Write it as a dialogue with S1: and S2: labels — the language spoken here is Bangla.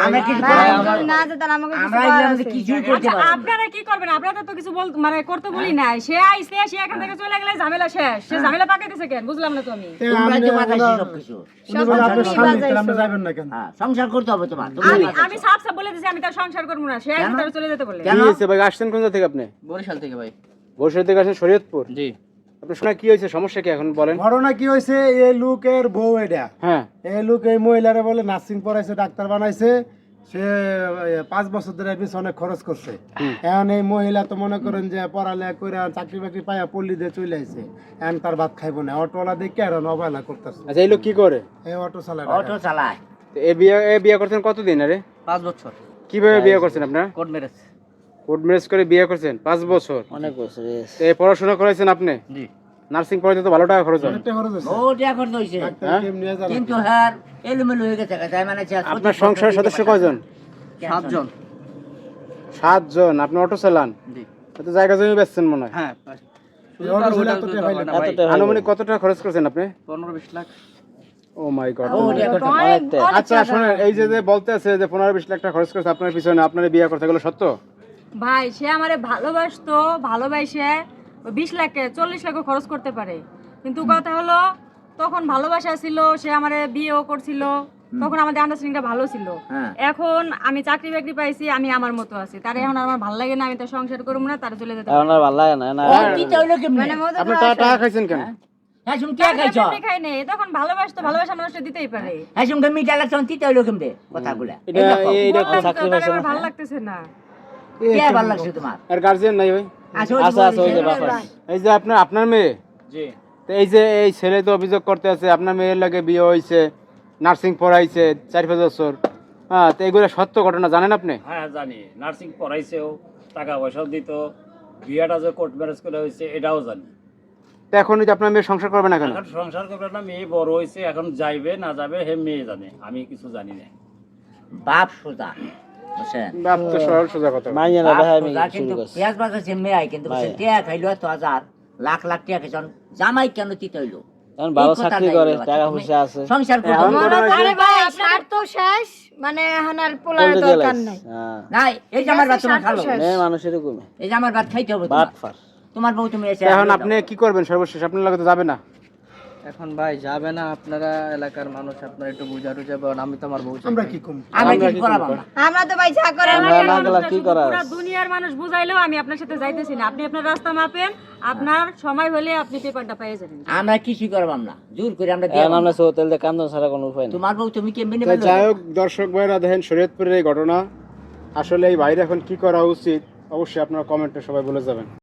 S1: আমরা কিছু
S2: না যেতাম আমাকে
S1: কিছু করতে পারবো না।
S3: আপনারা কি করবেন? আপনারা তো কিছু মানে করতে বলি নাই। সে আইছে, সে এখান থেকে চলে গেলে ঝামেলা শেষ। সে ঝামেলা পাকাইতেছে কেন? বুঝলাম না তো আমি।
S1: তোমরা যে বাতাসি সবকিছু সংসার করতে হবে তোমার।
S3: আমি সাফ সাফ বলে দিছি আমি তার সংসার করব না। সে এখান থেকে চলে যেতে বলে।
S4: কি হয়েছে ভাই? আসছেন কোন জায়গা থেকে আপনি?
S5: বরিশাল থেকে ভাই।
S4: বরিশাল থেকে আসেন শরীয়তপুর?
S5: জি।
S4: আপনার শোনা কি হয়েছে? সমস্যা কি এখন বলেন?
S6: ঘটনা কি হয়েছে? এই লোকের বউ এটা,
S4: হ্যাঁ,
S6: এই লোক এই মহিলারে বলে নার্সিং পড়াইছে, ডাক্তার বানাইছে। সে 5 বছর ধরে পিছনে অনেক খরচ করছে। এখন এই মহিলা তো মনে করেন যে পড়ালেখা করে চাকরি বাকরি পাইয়া পল্লী দিয়ে চলে আইছে। এখন তার ভাত খাইবো না, অটোওয়ালা দেখে আর অবহেলা করতেছে।
S4: আচ্ছা, এই লোক কি করে?
S6: এই অটো চালায়।
S1: অটো চালায়।
S4: তো এ বিয়ে করছেন কতদিন? আরে
S5: 5 বছর।
S4: কিভাবে বিয়ে করছেন আপনার?
S5: Court marriage.
S4: কোর্ট ম্যারেজ করে বিয়ে করছেন 5 বছর?
S5: অনেক বছর।
S4: তো এই পড়াশোনা করেছেন আপনি?
S5: জি।
S4: নার্সিং পড়াতে তো ভালো টাকা খরচ হয়।
S6: অনেকটা খরচ হয়েছে।
S1: ওটা এখন হইছে কিন্তু হ্যাঁ এলোমেলো হয়ে গেছে তাই মানে
S4: আপনার সংসারের সদস্য কয়জন?
S5: 7 জন।
S4: 7 জন। আপনি অটো চালান?
S5: জি।
S4: তো জায়গা জমি বেচছেন মনে হয়?
S5: হ্যাঁ।
S4: হ্যাঁ, আনুমানিক কত টাকা খরচ করেছেন আপনি?
S5: 15-20 লাখ।
S4: ও মাই গড।
S3: অনেক
S4: আচ্ছা শুনেন, এই যে বলতে আছে যে 15-20 লাখ টাকা খরচ করেছে আপনার পিছনে, আপনার বিয়ে করতে গেল সত্য?
S3: ভাই, সে আমারে ভালোবাসতো, ভালোবাসে 20 লাখ 40 লাখও খরচ করতে পারে। কিন্তু কথা হলো তখন ভালোবাসা ছিল, সে আমারে বিয়েও করছিল, তখন আমাদের আন্ডারস্ট্যান্ডিংটা ভালো ছিল। এখন আমি চাকরি বাকরি পাইছি, আমি আমার মতো আছি। তার এখন আমার ভালো লাগে না, আমি তার সংসার করব না, তার চলে যেতে
S5: এখন আর ভালো লাগে না। না।
S1: দিতে হইলো কেমনে?
S4: আপনি টাকা খাইছেন কেন?
S1: হ্যাঁ শুন কে খাইছো?
S3: খাই নাই, তখন ভালোবাসতো, ভালোবাসা মানুষটা দিতেই পারে।
S1: হ্যাঁ শুন মিটা লাগছে দিতে হইলো কেমনে কথাগুলা?
S4: এটা
S3: বললাম তো, তার আমার ভালো লাগতেছে না।
S1: কে ভালো লাগছে তোমার?
S4: আর গার্জিয়ান নাই ভাই?
S5: আচ্ছা ওই যে বাবা।
S4: এই যে আপনার মেয়ে?
S5: জি।
S4: তো এই যে এই ছেলে তো অভিযোগ করতে আছে আপনার মেয়ের লাগে বিয়ে হয়েছে, নার্সিং পড়াইছে 4-5 বছর। হ্যাঁ, তো এগুলো সত্য ঘটনা জানেন আপনি?
S7: হ্যাঁ জানি, নার্সিং পড়াইছেও, টাকা পয়সাও দিত, বিয়েটা যে কোর্ট ম্যারেজ করে হয়েছে এটাও জানি।
S4: তো এখন যদি আপনার মেয়ে সংসার করবে না কেন?
S7: এখন সংসার করবে না, মেয়ে বড় হয়েছে, এখন যাইবে না যাবে হে মেয়ে জানে, আমি কিছু জানি না।
S1: বাপ সোজা বুঝছেন?
S4: বাপ তো সরল সোজা কথা।
S5: মাইয়া না ভাই, আমি
S1: সোজা,
S5: শুরু
S1: কিন্তু
S5: করছি।
S1: পেঁয়াজ বাজাচ্ছে মেয়ে কিন্তু টিয়া খাইলো 1,000 লাখ লাখ টাকা খাইছন, জামাই কেন দিতে হইলো?
S5: এখন ভালো চাকরি করে, টাকা পয়সা আছে।
S1: সংসার করতে
S2: আরে ভাই স্বার্থ তো শেষ, মানে এখন আর পোলার
S5: বলতে
S2: দরকার
S5: গেলাইস।
S2: নাই।
S5: হ্যাঁ।
S1: নাই এই যে আমার ভাত তোমার খালো,
S5: মেয়ে মানুষ এরকমই।
S1: এই যে আমার ভাত খাইতে হবে
S5: বাট
S1: তোমার।
S5: ফার।
S1: তোমার বউ তুমি এসে
S4: এখন আপনি কি করবেন সর্বশেষ? আপনার লাগে তো যাবে না।
S5: এখন ভাই যাবে না, আপনারা এলাকার মানুষ, আপনারা একটু বুঝা টুঝা বলেন। আমি তো আমার বউ চাই।
S6: আমরা কি কম?
S1: আমি কি করাবো না?
S2: আমরা তো ভাই যা করে
S5: আমরা না গেলে কি করার?
S3: পুরো দুনিয়ার মানুষ বুঝাইলেও আমি আপনার সাথে যাইতেছি না। আপনি আপনার রাস্তা মাপেন, আপনার সময় হলে আপনি পেপারটা পেয়ে যাবেন।
S1: আমরা কিছুই করবাম না, জোর করে আমরা
S5: এখন আমরা হোটেল দিয়ে কান্দন ছাড়া কোনো উপায় নেই।
S1: তোমার বউ তুমি কেমনে
S4: তো
S1: নেবে?
S4: যাই হোক, দর্শক ভাইরা দেখেন শরীয়তপুরের এই ঘটনা। আসলে এই বাইরে এখন কি করা উচিত অবশ্যই আপনারা কমেন্টে সবাই বলে যাবেন।